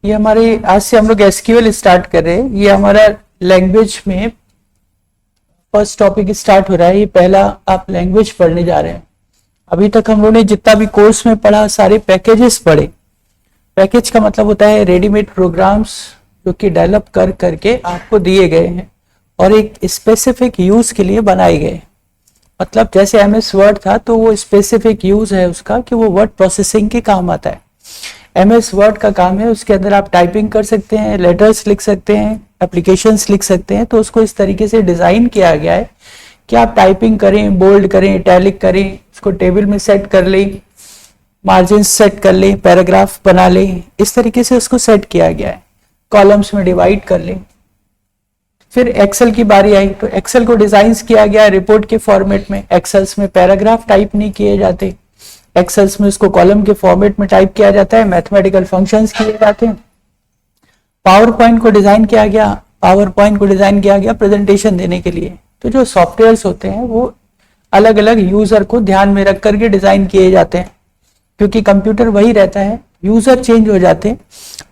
ये हमारे आज से हम लोग एसक्यूएल स्टार्ट कर रहे हैं। ये हमारा लैंग्वेज में फर्स्ट टॉपिक स्टार्ट हो रहा है। ये पहला आप लैंग्वेज पढ़ने जा रहे हैं। अभी तक हम लोगों ने जितना भी कोर्स में पढ़ा सारे पैकेजेस पढ़े। पैकेज का मतलब होता है रेडीमेड प्रोग्राम्स जो कि डेवलप कर करके आपको दिए गए हैं और एक स्पेसिफिक यूज के लिए बनाए गए। मतलब जैसे एमएस वर्ड था तो वो स्पेसिफिक यूज है उसका कि वो वर्ड प्रोसेसिंग के काम आता है। एमएस वर्ड का काम है उसके अंदर आप टाइपिंग कर सकते हैं, लेटर्स लिख सकते हैं, एप्लीकेशंस लिख सकते हैं। तो उसको इस तरीके से डिजाइन किया गया है कि आप टाइपिंग करें, बोल्ड करें, इटैलिक करें, उसको टेबल में सेट कर लें, मार्जिन सेट कर लें, पैराग्राफ बना लें। इस तरीके से उसको सेट किया गया है। कॉलम्स में डिवाइड कर लें। फिर एक्सेल की बारी आई तो एक्सेल को डिजाइन किया गया रिपोर्ट के फॉर्मेट में। एक्सेल्स में पैराग्राफ टाइप नहीं किए जाते, एक्सेल्स में उसको कॉलम के फॉर्मेट में टाइप किया जाता है, मैथमेटिकल फंक्शंस किए जाते हैं। पावर पॉइंट को डिजाइन किया गया प्रेजेंटेशन देने के लिए। तो जो सॉफ्टवेयर्स होते हैं वो अलग अलग यूजर को ध्यान में रख करके डिजाइन किए जाते हैं, क्योंकि कंप्यूटर वही रहता है, यूजर चेंज हो जाते हैं।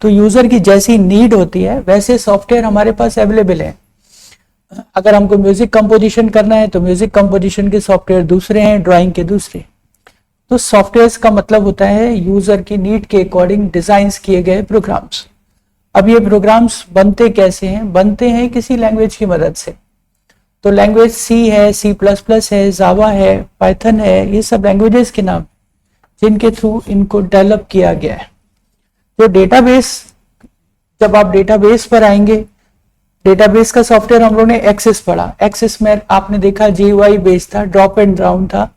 तो यूजर की जैसी नीड होती है वैसे सॉफ्टवेयर हमारे पास अवेलेबल है। अगर हमको म्यूजिक कंपोजिशन करना है तो म्यूजिक कंपोजिशन के सॉफ्टवेयर दूसरे हैं, ड्राइंग के दूसरे। तो सॉफ्टवेयर्स का मतलब होता है यूजर की नीड के अकॉर्डिंग डिजाइन किए गए प्रोग्राम्स। अब ये प्रोग्राम्स बनते कैसे हैं? बनते हैं किसी लैंग्वेज की मदद से। तो लैंग्वेज सी है, C++ है, जावा है, पाइथन है, ये सब लैंग्वेजेस के नाम जिनके थ्रू इनको डेवलप किया गया है। जो डेटाबेस, जब आप डेटाबेस पर आएंगे, डेटाबेस का सॉफ्टवेयर हम लोगों ने एक्सेस पढ़ा। एक्सेस में आपने देखा GUI बेस था, ड्रॉप एंड डाउन था।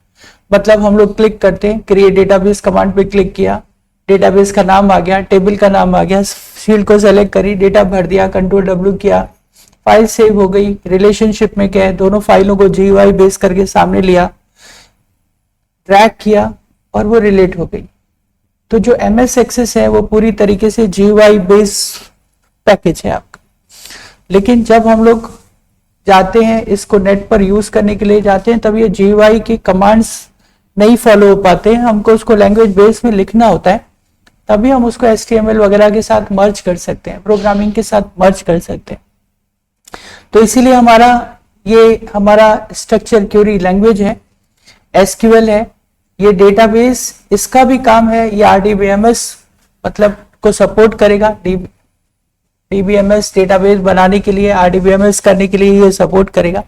मतलब हम लोग क्लिक करते हैं, क्रिएट डेटाबेस कमांड पे क्लिक किया, डेटाबेस का नाम आ गया, टेबल का नाम आ गया, फील्ड को सेलेक्ट करी, डेटा भर दिया, कंट्रोल W किया, फाइल सेव हो गई। रिलेशनशिप में क्या है, दोनों फाइलों को GUI बेस करके सामने लिया, ड्रैग किया और वो रिलेट हो गई। तो जो MS एक्सेस है वो पूरी तरीके से GUI बेस पैकेज है आपका। लेकिन जब हम लोग जाते हैं इसको नेट पर यूज करने के लिए जाते हैं, तब ये GUI के कमांड्स नहीं फॉलो हो पाते हैं। हमको उसको लैंग्वेज बेस में लिखना होता है, तभी हम उसको HTML वगैरह के साथ मर्ज कर सकते हैं, प्रोग्रामिंग के साथ मर्ज कर सकते हैं। तो इसीलिए हमारा स्ट्रक्चर क्वेरी लैंग्वेज है, SQL है। ये डेटाबेस, इसका भी काम है, ये RDBMS मतलब को सपोर्ट करेगा। DBMS डेटाबेस बनाने के लिए, RDBMS करने के लिए ये सपोर्ट करेगा।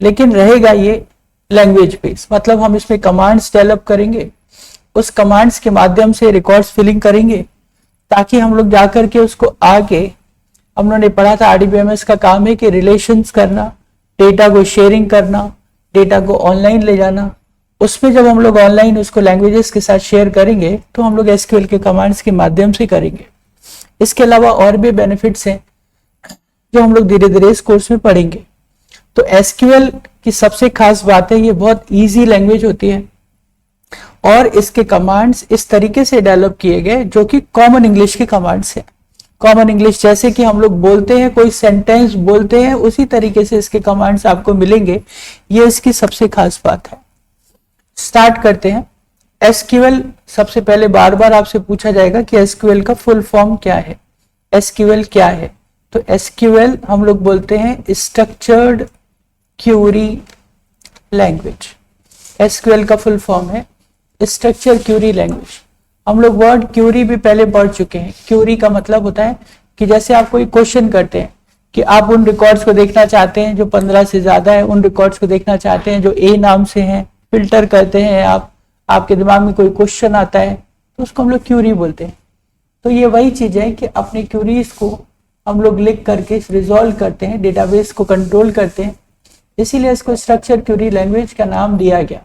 लेकिन रहेगा ये लैंग्वेज बेस, मतलब हम इसमें कमांड्स डेवलप करेंगे, उस कमांड्स के माध्यम से रिकॉर्ड्स फिलिंग करेंगे, ताकि हम लोग जाकर के उसको आगे, हम लोगों ने पढ़ा था RDBMS का काम है कि रिलेशंस करना, डेटा को शेयरिंग करना, डेटा को ऑनलाइन ले जाना। उसमें जब हम लोग ऑनलाइन उसको लैंग्वेजेस के साथ शेयर करेंगे तो हम लोग SQL के कमांड्स के माध्यम से करेंगे। इसके अलावा और भी बेनिफिट्स हैं जो हम लोग धीरे धीरे इस कोर्स में पढ़ेंगे। तो SQL की सबसे खास बात है ये बहुत इजी लैंग्वेज होती है और इसके कमांड्स इस तरीके से डेवलप किए गए जो कि कॉमन इंग्लिश के कमांड्स हैं। कॉमन इंग्लिश जैसे कि हम लोग बोलते हैं, कोई सेंटेंस बोलते हैं, उसी तरीके से इसके कमांड्स आपको मिलेंगे। ये इसकी सबसे खास बात है। स्टार्ट करते हैं। SQL सबसे पहले बार बार आपसे पूछा जाएगा कि SQL का फुल फॉर्म क्या है, SQL क्या है। तो SQL हम लोग बोलते हैं स्ट्रक्चर्ड क्यूरी लैंग्वेज। SQL का फुल फॉर्म है स्ट्रक्चर क्यूरी लैंग्वेज। हम लोग वर्ड क्यूरी भी पहले पढ़ चुके हैं। क्यूरी का मतलब होता है कि जैसे आप कोई क्वेश्चन करते हैं कि आप उन रिकॉर्ड्स को देखना चाहते हैं जो 15 से ज्यादा है, उन रिकॉर्ड्स को देखना चाहते हैं जो A नाम से हैं, फिल्टर करते हैं आप, आपके दिमाग में कोई क्वेश्चन आता है तो उसको हम लोग क्यूरी बोलते हैं। तो ये वही चीज है कि अपने क्यूरीज को हम लोग लिख करके रिजॉल्व करते हैं, डेटाबेस को कंट्रोल करते हैं। इसीलिए इसको स्ट्रक्चर क्यूरी लैंग्वेज का नाम दिया गया,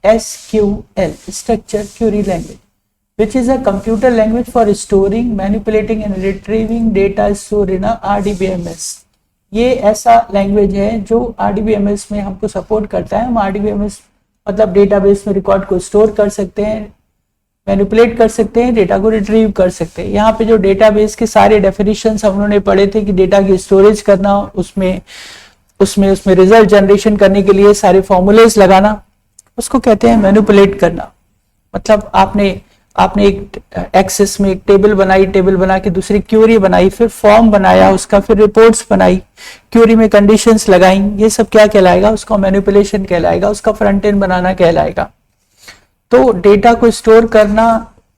SQL, structure Curie language, which is a computer language for storing, manipulating and retrieving data stored in a RDBMS। ये ऐसा लैंग्वेज है जो RDBMS में हमको सपोर्ट करता है। हम RDBMS मतलब डेटाबेस में रिकॉर्ड को स्टोर कर सकते हैं, मैनिपुलेट कर सकते हैं, डेटा को रिट्रीव कर सकते हैं। यहाँ पे जो डेटाबेस के सारे डेफिनेशंस हम लोगों ने पढ़े थे कि डेटा की स्टोरेज करना, उसमें रिजल्ट जनरेशन करने के लिए सारे फॉर्मूलेज लगाना, उसको कहते हैं मैनिपुलेट करना। मतलब आपने आपने एक एक्सेस में एक टेबल बनाई, टेबल बना के दूसरी क्यूरी बनाई, फिर फॉर्म बनाया उसका, फिर रिपोर्ट्स बनाई, क्यूरी में कंडीशंस लगाई, ये सब क्या कहलाएगा? उसका मैनिपुलेशन कहलाएगा, उसका फ्रंट एंड बनाना कहलाएगा। तो डेटा को स्टोर करना,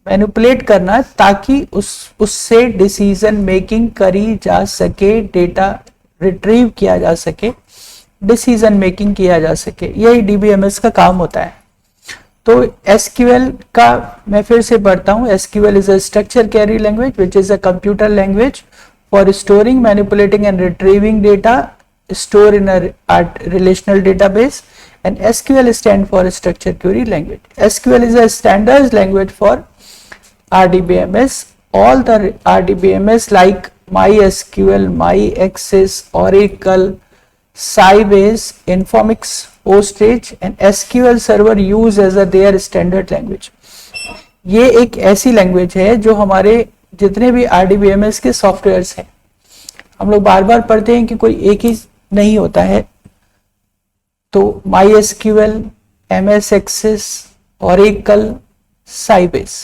मैनिपुलेट करना, ताकि उससे डिसीजन मेकिंग करी जा सके, डेटा रिट्रीव किया जा सके, डिसीजन मेकिंग किया जा सके, यही डीबीएमएस का काम होता है। तो एसक्यूएल का मैं फिर से पढ़ता हूँ। SQL is a structure query language which is a computer language for storing, manipulating and retrieving data stored in a relational database, and SQL stand for structured query language. SQL is a standard language for RDBMS. All the RDBMS like MySQL, MyAccess, Oracle, Sybase, Informix, Postgres and SQL Server use as a their standard language. ये एक ऐसी language है जो हमारे जितने भी RDBMS के softwares हैं, हम लोग बार बार पढ़ते हैं कि कोई एक ही नहीं होता है। तो MySQL, MS Access, Oracle, Sybase,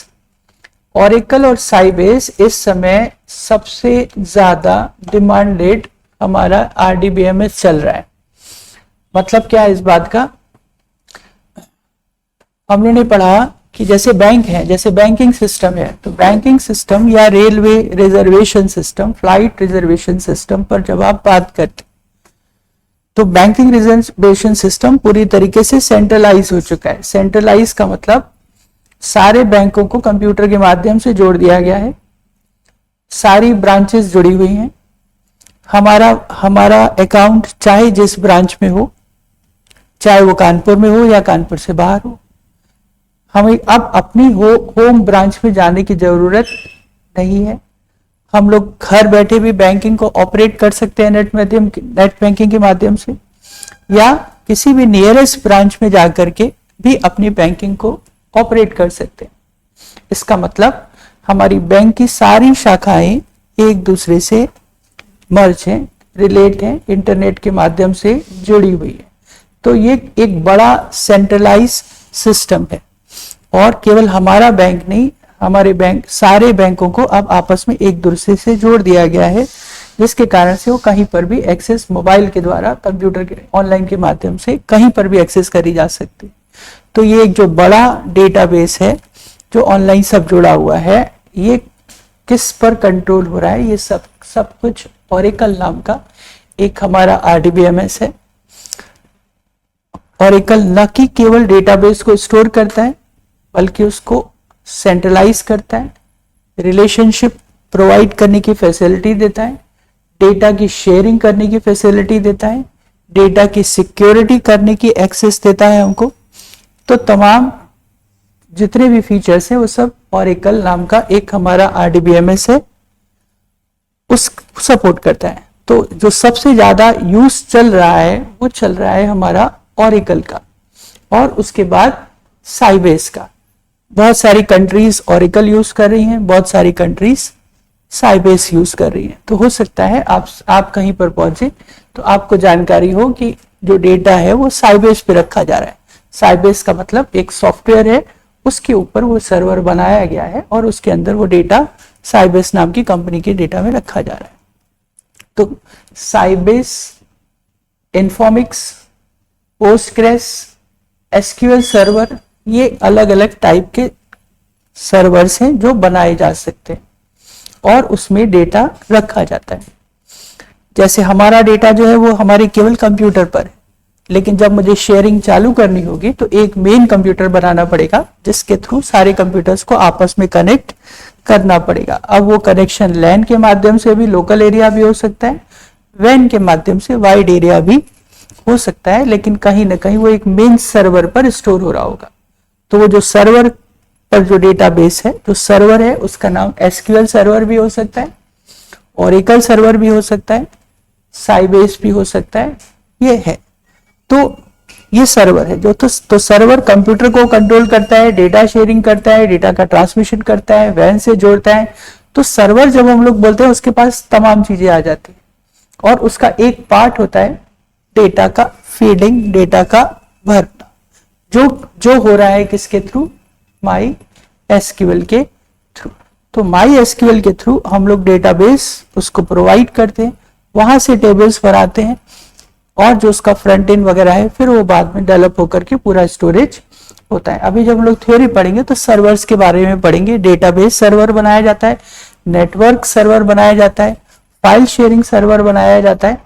Oracle और Sybase इस समय सबसे ज्यादा डिमांडेड हमारा RDBMS चल रहा है। मतलब क्या है इस बात का? हम लोगों ने पढ़ा कि जैसे बैंक है, जैसे बैंकिंग सिस्टम है, तो बैंकिंग सिस्टम या railway reservation system, flight reservation system पर जब आप बात करते, तो बैंकिंग रिजर्वेशन सिस्टम पूरी तरीके से सेंट्रलाइज हो चुका है। सेंट्रलाइज का मतलब सारे बैंकों को कंप्यूटर के माध्यम से जोड़ दिया गया है, सारी ब्रांचेस जुड़ी हुई हैं। हमारा अकाउंट चाहे जिस ब्रांच में हो, चाहे वो कानपुर में हो या कानपुर से बाहर हो, हमें अब अपनी होम ब्रांच में जाने की जरूरत नहीं है। हम लोग घर बैठे भी बैंकिंग को ऑपरेट कर सकते हैं नेट बैंकिंग के माध्यम से, या किसी भी नियरेस्ट ब्रांच में जाकर के भी अपनी बैंकिंग को ऑपरेट कर सकते हैं। इसका मतलब हमारी बैंक की सारी शाखाएं एक दूसरे से मर्ज हैं, रिलेट हैं, इंटरनेट के माध्यम से जुड़ी हुई है। तो ये एक बड़ा सेंट्रलाइज सिस्टम है और केवल हमारा बैंक नहीं, हमारे बैंक, सारे बैंकों को अब आपस में एक दूसरे से जोड़ दिया गया है, जिसके कारण से वो कहीं पर भी एक्सेस मोबाइल के द्वारा, कंप्यूटर के ऑनलाइन के माध्यम से कहीं पर भी एक्सेस करी जा सकती है। तो ये एक जो बड़ा डेटाबेस है जो ऑनलाइन सब जुड़ा हुआ है, ये किस पर कंट्रोल हो रहा है? ये सब कुछ ओरेकल नाम का एक हमारा आरडीबीएमएस है। ओरेकल न कि केवल डेटाबेस को स्टोर करता है, बल्कि उसको सेंट्रलाइज करता है, रिलेशनशिप प्रोवाइड करने की फैसिलिटी देता है, डेटा की शेयरिंग करने की फैसिलिटी देता है, डेटा की सिक्योरिटी करने की एक्सेस देता है हमको। तो तमाम जितने भी फीचर्स हैं वो सब ओरेकल नाम का एक हमारा आरडीबीएमएस है, उस सपोर्ट करता है। तो जो सबसे ज्यादा यूज चल रहा है वो चल रहा है हमारा ओरेकल का, और उसके बाद साइबेस का। बहुत सारी कंट्रीज ओरेकल यूज कर रही हैं, बहुत सारी कंट्रीज साइबेस यूज कर रही हैं। तो हो सकता है आप कहीं पर पहुंचे तो आपको जानकारी हो कि जो डेटा है वो साइबेस पे रखा जा रहा है। साइबेस का मतलब एक सॉफ्टवेयर है, उसके ऊपर वो सर्वर बनाया गया है और उसके अंदर वो डेटा साइबेस नाम की कंपनी के डेटा में रखा जा रहा है। तो साइबेस, इन्फॉर्मिक्स, पोस्टग्रेस, एसक्यूएल सर्वर, ये अलग अलग टाइप के सर्वर्स हैं जो बनाए जा सकते हैं और उसमें डेटा रखा जाता है। जैसे हमारा डेटा जो है वो हमारे केवल कंप्यूटर पर है, लेकिन जब मुझे शेयरिंग चालू करनी होगी तो एक मेन कंप्यूटर बनाना पड़ेगा जिसके थ्रू सारे कंप्यूटर्स को आपस में कनेक्ट करना पड़ेगा। अब वो कनेक्शन लैन के माध्यम से भी, लोकल एरिया भी हो सकता है, वैन के माध्यम से वाइड एरिया भी हो सकता है, लेकिन कहीं ना कहीं वो एक मेन सर्वर पर स्टोर हो रहा होगा। तो वो जो सर्वर पर जो डेटाबेस है, जो सर्वर है, उसका नाम एसक्यूएल सर्वर भी हो सकता है, ओरेकल सर्वर भी हो सकता है, साइबेस भी हो सकता है, ये है। तो ये सर्वर है जो तो सर्वर कंप्यूटर को कंट्रोल करता है, डेटा शेयरिंग करता है, डेटा का ट्रांसमिशन करता है, वैन से जोड़ता है। तो सर्वर जब हम लोग बोलते हैं उसके पास तमाम चीजें आ जाती है, और उसका एक पार्ट होता है डेटा का फीडिंग, डेटा का भरना, जो हो रहा है किसके थ्रू? माई एसक्यूएल के थ्रू। तो माई एसक्यूएल के थ्रू हम लोग डेटाबेस उसको प्रोवाइड करते हैं, वहां से टेबल्स बनाते हैं और जो उसका फ्रंट एंड वगैरह है फिर वो बाद में डेवलप होकर के पूरा स्टोरेज होता है। अभी जब हम लोग थ्योरी पढ़ेंगे तो सर्वर्स के बारे में पढ़ेंगे। डेटाबेस सर्वर बनाया जाता है, नेटवर्क सर्वर बनाया जाता है, फाइल शेयरिंग सर्वर बनाया जाता है,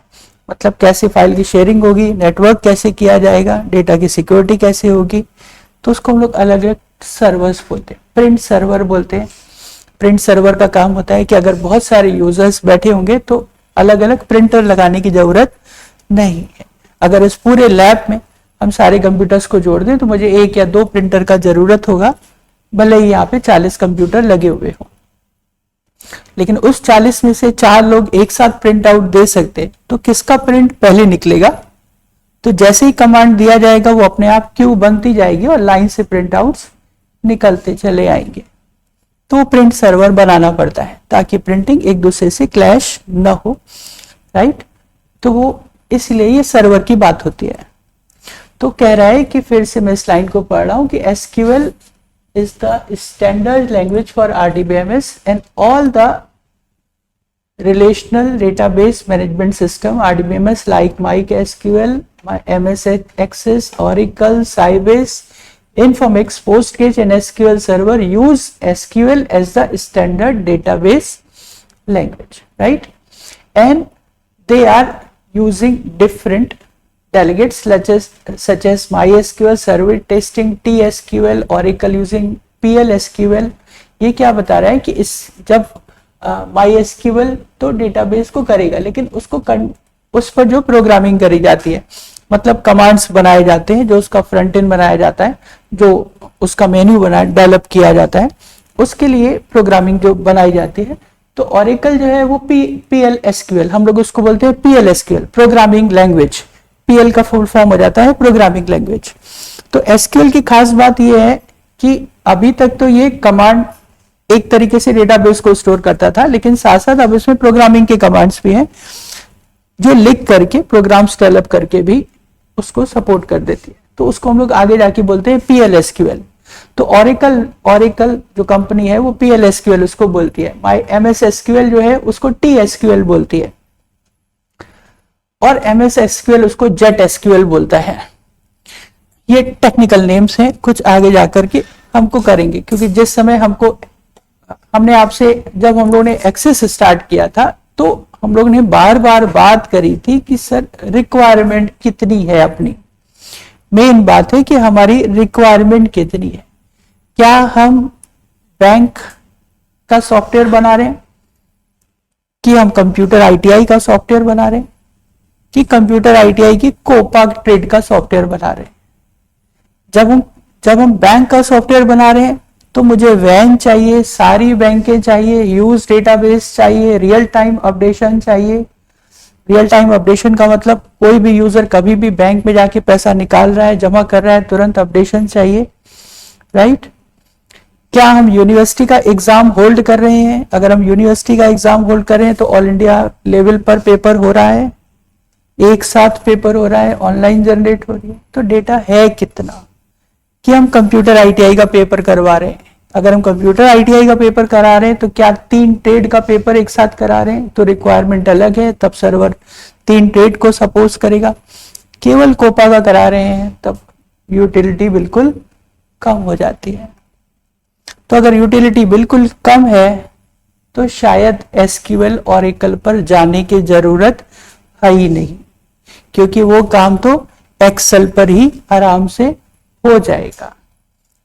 मतलब कैसे फाइल की शेयरिंग होगी, नेटवर्क कैसे किया जाएगा, डेटा की सिक्योरिटी कैसे होगी, तो उसको हम लोग अलग अलग सर्वर्स बोलते हैं। प्रिंट सर्वर बोलते हैं। प्रिंट सर्वर का काम होता है कि अगर बहुत सारे यूजर्स बैठे होंगे तो अलग अलग प्रिंटर लगाने की जरूरत नहीं है। अगर इस पूरे लैब में हम सारे कंप्यूटर्स को जोड़ दें तो मुझे 1 या 2 प्रिंटर का जरूरत होगा, भले ही यहाँ पे 40 कंप्यूटर लगे हुए हों। लेकिन उस 40 में से 4 लोग एक साथ प्रिंट आउट दे सकते, तो किसका प्रिंट पहले निकलेगा? तो जैसे ही कमांड दिया जाएगा वो अपने आप क्यू बनती जाएगी और लाइन से प्रिंट आउट्स निकलते चले आएंगे। तो प्रिंट सर्वर बनाना पड़ता है ताकि प्रिंटिंग एक दूसरे से क्लैश न हो, राइट। तो वो इसलिए ये सर्वर की बात होती है। तो कह रहा है कि फिर से मैं इस लाइन को पढ़ रहा हूं कि SQL is the standard language for RDBMS and all the relational database management system RDBMS like MySQL, MS Access, Oracle, Sybase, Informix, Postgres and SQL Server use SQL as the standard database language, right? And they are using different delegates such as MySQL, Server Testing, TSQL, Oracle using PLSQL। ये क्या बता रहा है कि इस जब MySQL तो database को करेगा, लेकिन उसको उस पर जो प्रोग्रामिंग करी जाती है, मतलब कमांड्स बनाए जाते हैं, जो उसका फ्रंट एंड बनाया जाता है, जो उसका मेन्यू बनाया डेवलप किया जाता है, उसके लिए प्रोग्रामिंग जो बनाई जाती है। तो Oracle जो है वो PLSQL, हम लोग उसको बोलते हैं PLSQL, प्रोग्रामिंग लैंग्वेज। पीएल का फुल फॉर्म हो जाता है प्रोग्रामिंग लैंग्वेज। तो एसक्यूएल की खास बात यह है कि अभी तक तो ये कमांड एक तरीके से डेटाबेस को स्टोर करता था, लेकिन साथ साथ अब इसमें प्रोग्रामिंग के कमांड्स भी हैं जो लिख करके प्रोग्राम्स डेवलप करके भी उसको सपोर्ट कर देती है। तो उसको हम लोग आगे जाके बोलते हैं PLSQL। तो Oracle जो कंपनी है वो PLSQL उसको बोलती है। MS SQL जो है उसको TSQL बोलती है और MS SQL उसको जेट SQL बोलता है। ये टेक्निकल नेम्स हैं, कुछ आगे जाकर के हमको करेंगे, क्योंकि जिस समय हमने आपसे जब हम लोगों ने एक्सेस स्टार्ट किया था तो हम लोगों ने बार बार बात करी थी कि सर रिक्वायरमेंट कितनी है अपनी। मेन बात है कि हमारी रिक्वायरमेंट कितनी है। क्या हम बैंक का सॉफ्टवेयर बना रहे हैं, कि हम कंप्यूटर ITI का सॉफ्टवेयर बना रहे हैं, कि कंप्यूटर ITI की कोपा ट्रेड का सॉफ्टवेयर बना रहे हैं। जब हम बैंक का सॉफ्टवेयर बना रहे हैं तो मुझे वैन चाहिए, सारी बैंकें चाहिए, यूज डेटाबेस चाहिए, रियल टाइम अपडेशन चाहिए। रियल टाइम अपडेशन का मतलब कोई भी यूजर कभी भी बैंक में जाके पैसा निकाल रहा है, जमा कर रहा है, तुरंत अपडेशन चाहिए, राइट। क्या हम यूनिवर्सिटी का एग्जाम होल्ड कर रहे हैं? अगर हम यूनिवर्सिटी का एग्जाम होल्ड कर रहे हैं तो ऑल इंडिया लेवल पर पेपर हो रहा है, एक साथ पेपर हो रहा है, ऑनलाइन जनरेट हो रही है। तो डेटा है कितना? कि हम कंप्यूटर ITI का पेपर करवा रहे हैं। अगर हम कंप्यूटर ITI का पेपर करा रहे हैं तो क्या 3 ट्रेड का पेपर एक साथ करा रहे हैं? तो रिक्वायरमेंट अलग है, तब सर्वर 3 ट्रेड को सपोज करेगा। केवल कोपा का करा रहे हैं तब यूटिलिटी बिल्कुल कम हो जाती है। तो अगर यूटिलिटी बिल्कुल कम है तो शायद SQL Oracle पर जाने की जरूरत है ही नहीं, क्योंकि वो काम तो एक्सेल पर ही आराम से हो जाएगा।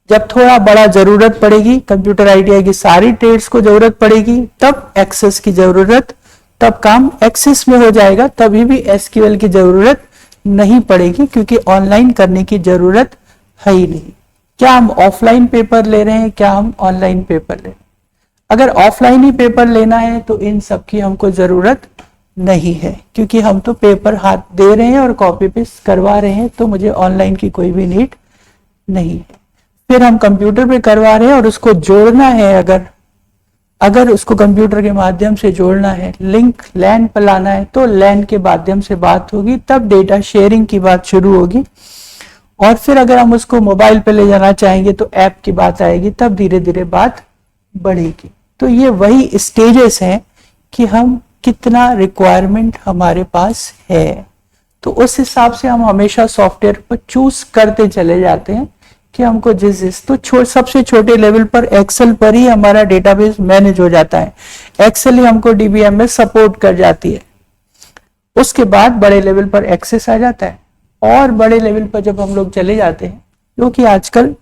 जब थोड़ा बड़ा जरूरत पड़ेगी, कंप्यूटर ITI की सारी ट्रेड्स को जरूरत पड़ेगी, तब एक्सेस की जरूरत, तब काम एक्सेस में हो जाएगा, तभी भी SQL की जरूरत नहीं पड़ेगी, क्योंकि ऑनलाइन करने की जरूरत है ही नहीं। क्या हम ऑफलाइन पेपर ले रहे हैं, क्या हम ऑनलाइन पेपर ले रहे हैं? अगर ऑफलाइन ही पेपर लेना है तो इन सब की हमको जरूरत नहीं है, क्योंकि हम तो पेपर हाथ दे रहे हैं और कॉपी पेस्ट करवा रहे हैं, तो मुझे ऑनलाइन की कोई भी नीड नहीं है। फिर हम कंप्यूटर पे करवा रहे हैं और उसको जोड़ना है, अगर उसको कंप्यूटर के माध्यम से जोड़ना है, लिंक लैन पर लाना है, तो लैन के माध्यम से बात होगी, तब डेटा शेयरिंग की बात शुरू होगी। और फिर अगर हम उसको मोबाइल पे ले जाना चाहेंगे तो ऐप की बात आएगी, तब धीरे धीरे बात बढ़ेगी। तो ये वही स्टेजेस हैं कि हम कितना रिक्वायरमेंट हमारे पास है, तो उस हिसाब से हम हमेशा सॉफ्टवेयर को चूज करते चले जाते हैं कि हमको जिस तो सबसे छोटे लेवल पर एक्सेल पर ही हमारा डेटाबेस मैनेज हो जाता है। एक्सेल ही हमको डीबीएमएस सपोर्ट कर जाती है। उसके बाद बड़े लेवल पर एक्सेस आ जाता है, और बड़े लेवल पर जब हम लोग चले जाते हैं, जो कि आजकल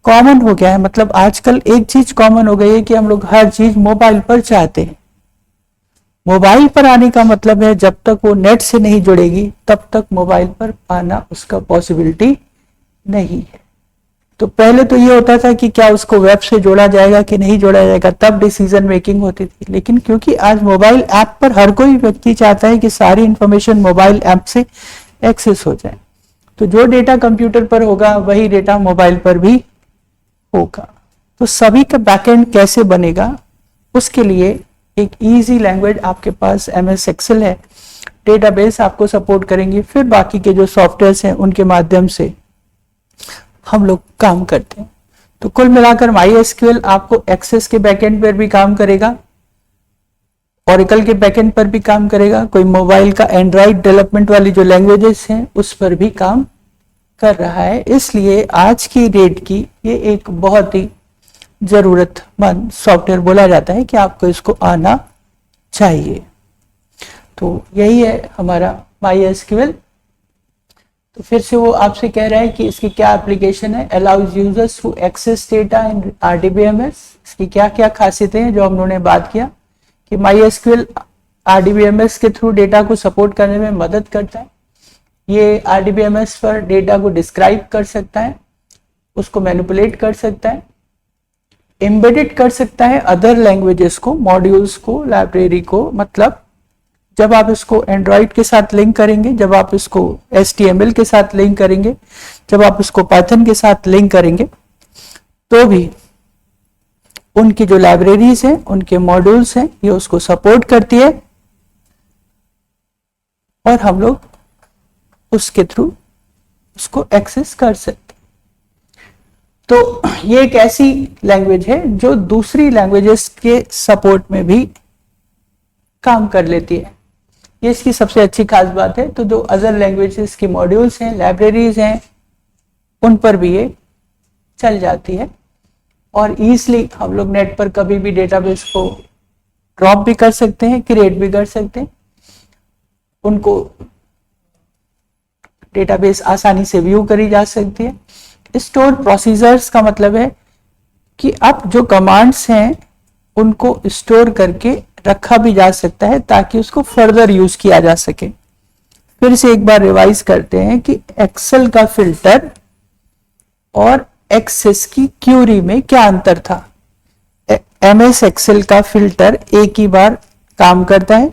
कॉमन हो गया है, मतलब आजकल एक चीज कॉमन हो गई है कि हम लोग हर चीज मोबाइल पर चाहते हैं। मोबाइल पर आने का मतलब है जब तक वो नेट से नहीं जुड़ेगी तब तक मोबाइल पर आना उसका पॉसिबिलिटी नहीं है। तो पहले तो ये होता था कि क्या उसको वेब से जोड़ा जाएगा कि नहीं जोड़ा जाएगा, तब डिसीजन मेकिंग होती थी। लेकिन क्योंकि आज मोबाइल ऐप पर हर कोई व्यक्ति चाहता है कि सारी इंफॉर्मेशन मोबाइल ऐप से एक्सेस हो जाए, तो जो डेटा कंप्यूटर पर होगा वही डेटा मोबाइल पर भी होगा। तो सभी का बैकएंड कैसे बनेगा, उसके लिए एक इजी लैंग्वेज आपके पास एमएस एक्सेल है, डेटाबेस आपको सपोर्ट करेंगे, फिर बाकी के जो सॉफ्टवेयर्स हैं उनके माध्यम से हम लोग काम करते हैं। तो कुल मिलाकर MySQL आपको एक्सेस के बैकएंड पर भी काम करेगा, ओरेकल के बैकएंड पर भी काम करेगा, कोई मोबाइल का एंड्रॉइड डेवलपमेंट वाली जो लैंग्वेजेस हैं उस पर भी काम कर रहा है। इसलिए आज की डेट की ये एक बहुत ही जरूरतमंद सॉफ्टवेयर बोला जाता है कि आपको इसको आना चाहिए। तो यही है हमारा MySQL। तो फिर से वो आपसे कह रहा है कि इसकी क्या एप्लीकेशन है, allows users to access data in RDBMS। इसकी क्या क्या खासियतें हैं जो हम लोगों ने बात किया कि MySQL RDBMS के थ्रू डेटा को सपोर्ट करने में मदद करता है। ये RDBMS पर डेटा को डिस्क्राइब कर सकता है, उसको मैनिपुलेट कर सकता है, एम्बेडेड कर सकता है अदर लैंग्वेजेस को, मॉड्यूल्स को, लाइब्रेरी को। मतलब जब आप इसको एंड्रॉइड के साथ लिंक करेंगे, जब आप इसको HTML के साथ लिंक करेंगे, जब आप इसको पाइथन के साथ लिंक करेंगे, तो भी उनकी जो लाइब्रेरीज हैं, उनके मॉड्यूल्स हैं, ये उसको सपोर्ट करती है और हम लोग उसके थ्रू उसको एक्सेस कर सकते। तो ये एक ऐसी लैंग्वेज है जो दूसरी लैंग्वेजेस के सपोर्ट में भी काम कर लेती है। ये इसकी सबसे अच्छी खास बात है। तो जो अदर लैंग्वेजेस के मॉड्यूल्स हैं, लाइब्रेरीज हैं, उन पर भी ये चल जाती है और ईजिली हम लोग नेट पर कभी भी डेटाबेस को ड्रॉप भी कर सकते हैं, क्रिएट भी कर सकते हैं। उनको डेटाबेस आसानी से व्यू करी जा सकती है। स्टोर प्रोसीजर्स का मतलब है कि अब जो कमांड्स हैं उनको स्टोर करके रखा भी जा सकता है ताकि उसको फर्दर यूज किया जा सके। फिर से एक बार रिवाइज करते हैं कि एक्सेल का फिल्टर और एक्सेस की क्यूरी में क्या अंतर था। MS एक्सेल का फिल्टर एक ही बार काम करता है।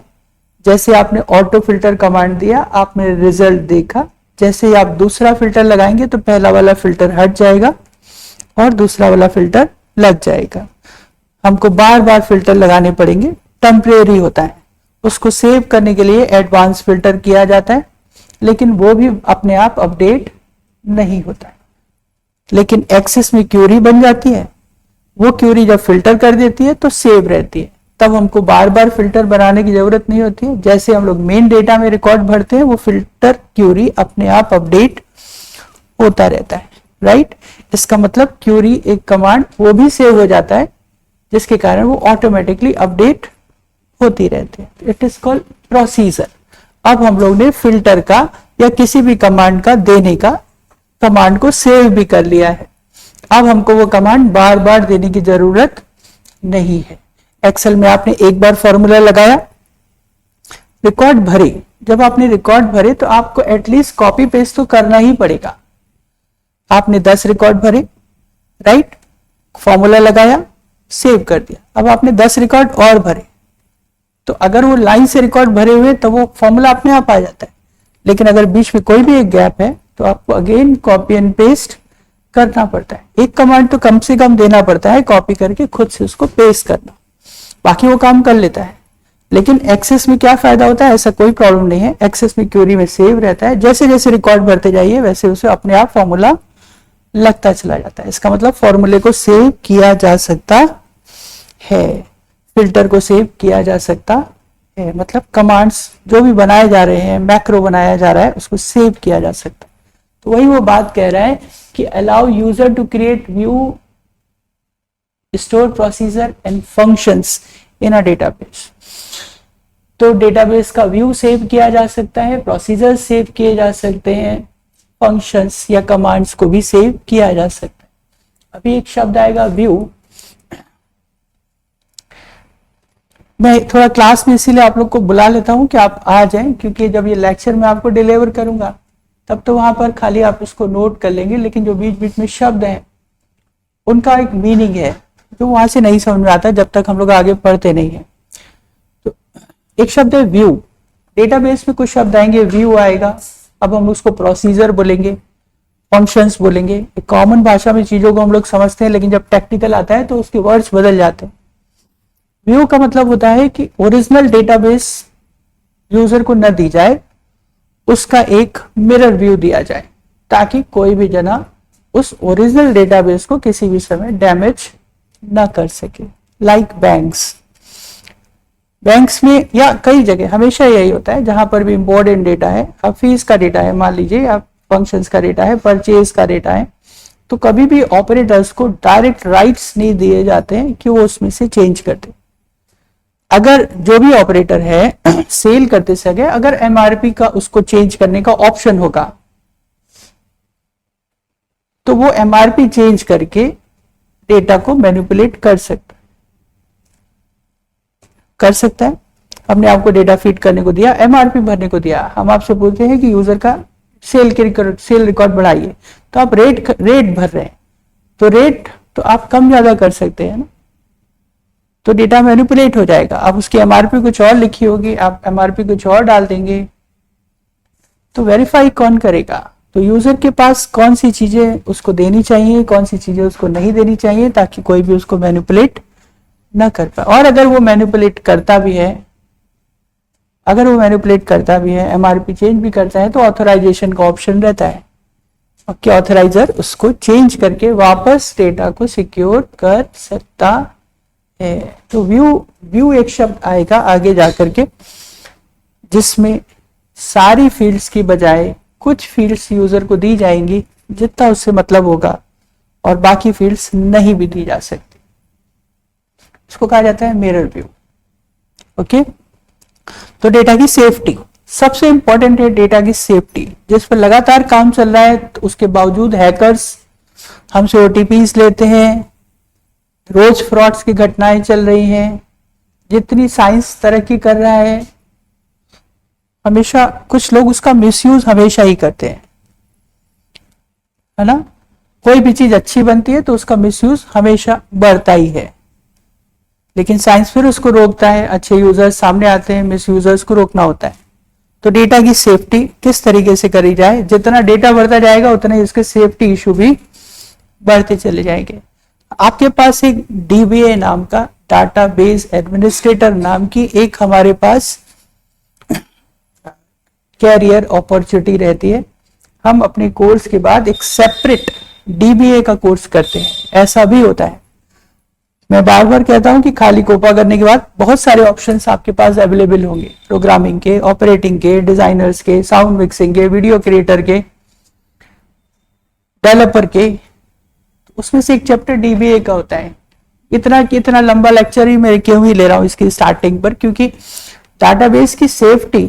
जैसे आपने ऑटो फिल्टर कमांड दिया, आपने रिजल्ट देखा, जैसे ही आप दूसरा फिल्टर लगाएंगे तो पहला वाला फिल्टर हट जाएगा और दूसरा वाला फिल्टर लग जाएगा। हमको बार बार फिल्टर लगाने पड़ेंगे, टेम्परेरी होता है। उसको सेव करने के लिए एडवांस फिल्टर किया जाता है, लेकिन वो भी अपने आप अपडेट नहीं होता है। लेकिन एक्सेस में क्यूरी बन जाती है, वो क्यूरी जब फिल्टर कर देती है तो सेव रहती है, तब हमको बार बार फिल्टर बनाने की जरूरत नहीं होती है। जैसे हम लोग मेन डेटा में रिकॉर्ड भरते हैं, वो फिल्टर क्यूरी अपने आप अपडेट होता रहता है, राइट। इसका मतलब क्यूरी एक कमांड वो भी सेव हो जाता है, जिसके कारण वो ऑटोमेटिकली अपडेट होती रहती है। It is called procedure. अब हम लोग ने फिल्टर का या किसी भी कमांड का देने का कमांड को सेव भी कर लिया है। अब हमको वो कमांड बार बार देने की जरूरत नहीं है। एक्सेल में आपने एक बार फॉर्मूला लगाया, रिकॉर्ड भरे, जब आपने रिकॉर्ड भरे तो आपको एटलीस्ट कॉपी पेस्ट तो करना ही पड़ेगा। आपने 10 रिकॉर्ड भरे, राइट, फॉर्मूला लगाया, सेव कर दिया। अब आपने 10 रिकॉर्ड और भरे, तो अगर वो लाइन से रिकॉर्ड भरे हुए तो वो फॉर्मूला अपने आप आ जाता है। लेकिन अगर बीच में कोई भी एक गैप है तो आपको अगेन कॉपी एंड पेस्ट करना पड़ता है। एक कमांड तो कम से कम देना पड़ता है, कॉपी करके खुद से उसको पेस्ट करना, बाकी वो काम कर लेता है। लेकिन एक्सेस में क्या फायदा होता है, ऐसा कोई प्रॉब्लम नहीं है। एक्सेस में क्वेरी में सेव रहता है, जैसे जैसे रिकॉर्ड भरते जाइए वैसे वैसे अपने आप फॉर्मूला लगता चला जाता है। इसका मतलब फॉर्मूले को सेव किया जा सकता है, फिल्टर को सेव किया जा सकता है, मतलब कमांड्स जो भी बनाए जा रहे हैं, मैक्रो बनाया जा रहा है, उसको सेव किया जा सकता है। तो वही वो बात कह रहा है कि allow user to create, view, store, procedure and functions in a database. तो डेटाबेस का व्यू सेव किया जा सकता है, प्रोसीजर सेव किए जा सकते हैं, फंक्शंस या कमांड्स को भी सेव किया जा सकता है। अभी एक शब्द आएगा व्यू, मैं थोड़ा क्लास में इसीलिए आप लोग को बुला लेता हूं कि आप आ जाएं, क्योंकि जब ये लेक्चर में आपको डिलीवर करूंगा तब तो वहां पर खाली आप उसको नोट कर लेंगे, लेकिन जो बीच बीच में शब्द हैं उनका एक मीनिंग है जो वहां से नहीं समझ में आता जब तक हम लोग आगे पढ़ते नहीं है। तो एक शब्द है व्यू, डेटाबेस में कुछ शब्द आएंगे, व्यू आएगा, अब हम उसको प्रोसीजर बोलेंगे, फंक्शंस बोलेंगे। एक कॉमन भाषा में चीजों को हम लोग समझते हैं, लेकिन जब टेक्निकल आता है तो उसके वर्ड्स बदल जाते हैं। व्यू का मतलब होता है कि ओरिजिनल डेटाबेस यूजर को न दी जाए, उसका एक मिरर व्यू दिया जाए, ताकि कोई भी जना उस ओरिजिनल डेटाबेस को किसी भी समय डैमेज ना कर सके। लाइक बैंक्स में या कई जगह हमेशा यही होता है, जहां पर भी इंपॉर्टेंट डेटा है, अब फीस का डेटा है मान लीजिए, या फंक्शंस का डेटा है, परचेज का डेटा है, तो कभी भी ऑपरेटर्स को डायरेक्ट राइट्स नहीं दिए जाते हैं कि वो उसमें से चेंज कर दे। अगर जो भी ऑपरेटर है सेल करते समय अगर एमआरपी का उसको चेंज करने का ऑप्शन होगा तो वो एमआरपी चेंज करके डेटा को मैनिपुलेट कर सकता है। हमने आपको डेटा फीड करने को दिया, एमआरपी भरने को दिया, हम आपसे बोलते हैं कि यूजर का सेल रिकॉर्ड बढ़ाइए, तो आप रेट भर रहे हैं, तो रेट तो आप कम ज्यादा कर सकते हैं ना, तो डेटा मैनिपुलेट हो जाएगा। आप उसकी एमआरपी कुछ और लिखी होगी, आप एमआरपी कुछ और डाल देंगे, तो वेरीफाई कौन करेगा? तो यूजर के पास कौन सी चीजें उसको देनी चाहिए, कौन सी चीजें उसको नहीं देनी चाहिए, ताकि कोई भी उसको मैनिपुलेट ना कर पाए। और अगर वो मैनिपुलेट करता भी है, एमआरपी चेंज भी करता है, तो ऑथराइजेशन का ऑप्शन रहता है कि ऑथराइजर उसको चेंज करके वापस डेटा को सिक्योर कर सकता है। तो व्यू एक शब्द आएगा आगे जाकर के, जिसमें सारी फील्ड्स की बजाय कुछ फील्ड्स यूजर को दी जाएंगी जितना उससे मतलब होगा, और बाकी फील्ड्स नहीं भी दी जा सकती। इसको कहा जाता है मिरर व्यू। ओके, तो डेटा की सेफ्टी सबसे इंपॉर्टेंट है, डेटा की सेफ्टी जिस पर लगातार काम चल रहा है, तो उसके बावजूद हैकर्स हमसे ओटीपीज लेते हैं, रोज फ्रॉड्स की घटनाएं चल रही हैं, जितनी साइंस तरक्की कर रहा है, हमेशा कुछ लोग उसका मिसयूज हमेशा ही करते हैं, है ना। कोई भी चीज अच्छी बनती है तो उसका मिसयूज हमेशा बढ़ता ही है, लेकिन साइंस फिर उसको रोकता है, अच्छे यूजर्स सामने आते हैं, मिस यूजर्स को रोकना होता है। तो डेटा की सेफ्टी किस तरीके से करी जाए, जितना डेटा बढ़ता जाएगा उतना ही उसके सेफ्टी इशू भी बढ़ते चले जाएंगे। आपके पास एक डीबीए नाम का, डाटाबेस एडमिनिस्ट्रेटर नाम की एक हमारे पास कैरियर अपॉर्चुनिटी रहती है। हम अपने कोर्स के बाद एक सेपरेट डीबीए का कोर्स करते हैं, ऐसा भी होता है। मैं बार बार कहता हूं कि खाली कोपा करने के बाद बहुत सारे ऑप्शंस आपके पास अवेलेबल होंगे, प्रोग्रामिंग के, ऑपरेटिंग के, डिजाइनर्स के, साउंड मिक्सिंग के, वीडियो क्रिएटर के, डेवलपर के। उसमें से एक चैप्टर डीबीए का होता है। इतना लंबा लेक्चर ही मैं क्यों ही ले रहा हूं इसकी स्टार्टिंग पर, क्योंकि डाटाबेस की सेफ्टी,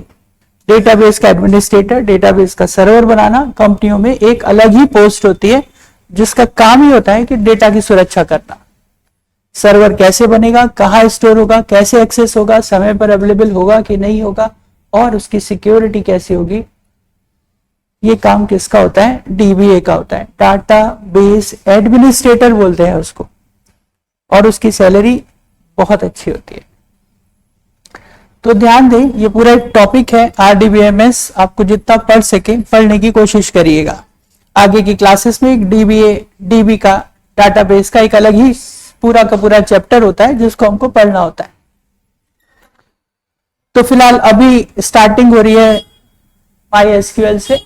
डेटाबेस का एडमिनिस्ट्रेटर, डेटाबेस का सर्वर बनाना कंपनियों में एक अलग ही पोस्ट होती है, जिसका काम ही होता है कि डेटा की सुरक्षा करना। सर्वर कैसे बनेगा, कहाँ स्टोर होगा, कैसे एक्सेस होगा, समय पर अवेलेबल होगा कि नहीं होगा, और उसकी सिक्योरिटी कैसी होगी, ये काम किसका होता है? डीबीए का होता है, डाटा बेस एडमिनिस्ट्रेटर बोलते हैं उसको, और उसकी सैलरी बहुत अच्छी होती है। तो ध्यान दें, ये पूरा एक टॉपिक है आरडीबीएमएस, आपको जितना पढ़ सके पढ़ने की कोशिश करिएगा। आगे की क्लासेस में एक डीबी का, डाटाबेस का एक अलग ही पूरा का पूरा चैप्टर होता है जिसको हमको पढ़ना होता है। तो फिलहाल अभी स्टार्टिंग हो रही है MySQL से।